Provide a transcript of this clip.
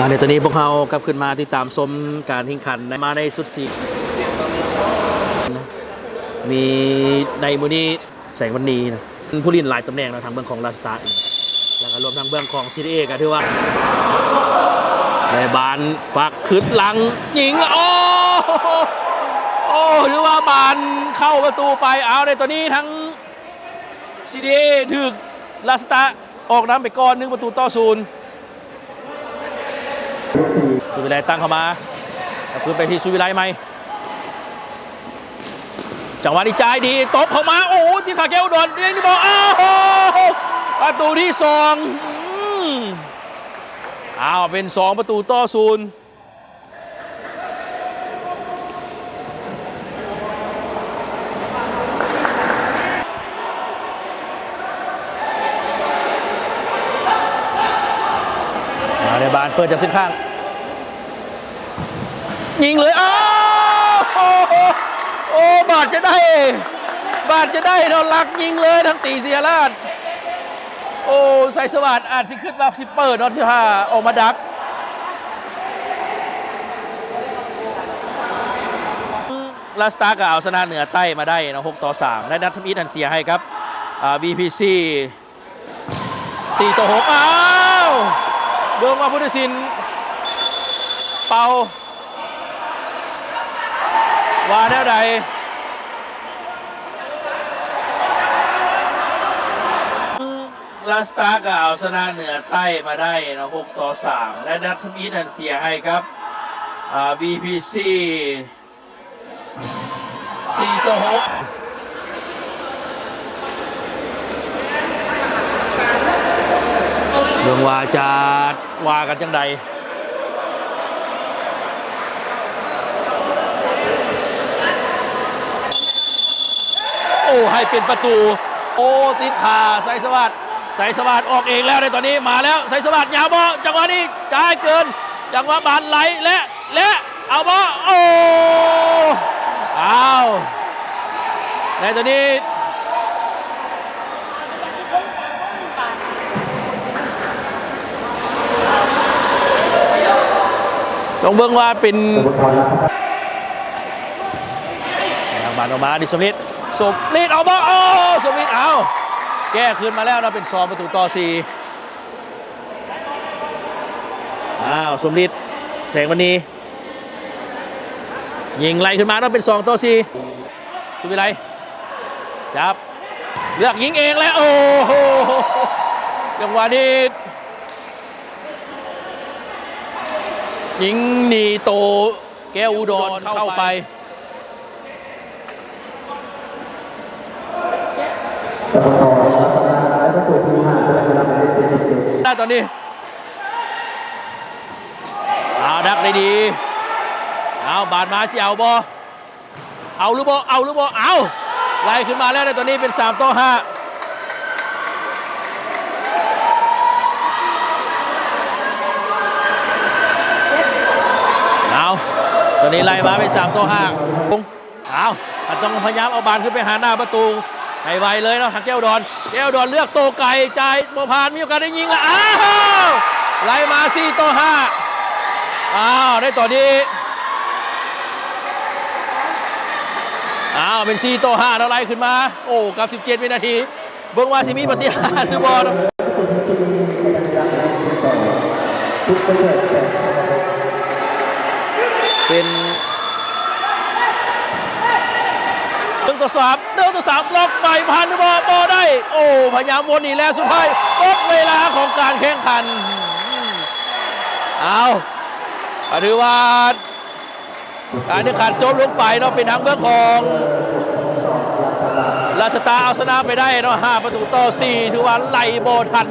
ในตอนนี้พวกเขากลับขึ้นมาติดตามชมการแข่งขันมาในสุดสีมีในมือนี้แสงวันนี้นะผู้เล่นหลายตำแหน่งนะทางเบื้องของลาสตาร์แล้วก็รวมทางเบื้องของซีรีส์ก็ถือว่าในบานฝากขึ้นหลังยิงโอ้หรือว่าบานเข้าประตูไปเอาในตอนนี้ทั้งซีรีส์ถึกลาสตาร์ออกน้ำไปก่อน1-0สุวิไลตั้งเข้ามาคืนไปที่สุวิไลไหมจังหวะนี้จ่ายดีตบเข้ามาโอ้ที่ขาแก้วดอนเองนี่บอกอ้าวประตูที่2อ้าวเป็น2-0ในบานเปิดจากเส้นข้างยิงเลยอ้าวโอ้บาดจะได้เราลักยิงเลยทั้งตีเสียราดโอ้ใส่สวัสดิ์อาจสิขึ้นมาสิเปิดนอตที่5ออกมาดักลาสตาร์ก็เอาชนะเหนือใต้มาได้นะ6-3ได้นัทมิตรอันเสียให้ครับBPC 4-6อ้าวเดิมมาพุทธศิลป์เป่าว่าแนวใดลาสตาร์ก็เอาชนะเหนือใต้มาได้นะ6-3และนัทมิตรอันเสียให้ครับBPC 4-6เรื่องว่าจะว่ากันจังใดโอ้ให้เป็นประตูโอ้ติดขาไซสวัสดิ์ออกเองแล้วในตอนนี้มาแล้วไซสวัสดิ์ยาวบอจังหวะนี้จ่ายเกินจังหวะบานไหลและเอาบอโอ้เอาในตอนนี้ต้องเบิ่งว่าเป็นบานออกมาดิสมิธเอาบอโอ้สมิธเอาแก้คืนมาแล้วนะเป็น2-4อ้าวสมฤทธิ์แสงวันนี้ยิงไล่ขึ้นมาแล้วเป็น2-4สุวิไลจับเลือกยิงเองแล้วโอ้โหจังหวะนี้ยิงนีโตแก้วอุดรเข้าไปตอนนี้เอาดักได้ดีเอาบาดมาสิเอาบอเอาหรือบ่เอาไล่ขึ้นมาแล้วในตอนนี้เป็น3-5เอาตอนนี้ไล่มาเป็น3-5เอาต้องพยายามเอาบานขึ้นไปหาหน้าประตูให้ไวเลยเนาะทางแก้วดอนเลือกโตไก่จ่ายโมพานมีโอกาสได้ยิงแล้วอ้าวไล่มา4-5อ้าวได้ต่อนี้อ้าวเป็น4-5แล้วไล่ขึ้นมาโอ้กับ17วินาทีเบิ่งว่าสิมีปฏิหารย์หรือบอลเป็น1-3ล็อกไปผ่านหรือบอลได้โอ้พยายามวนอีกแล้วสุดท้ายหมดเวลาของการแข่งขันเอาถือว่าการแข่งขันจบลงไปเนาะเป็นทางเบื้องของลาสตาร์เอาชนะไปได้เนาะ5-4ถือว่าไล่โบทัน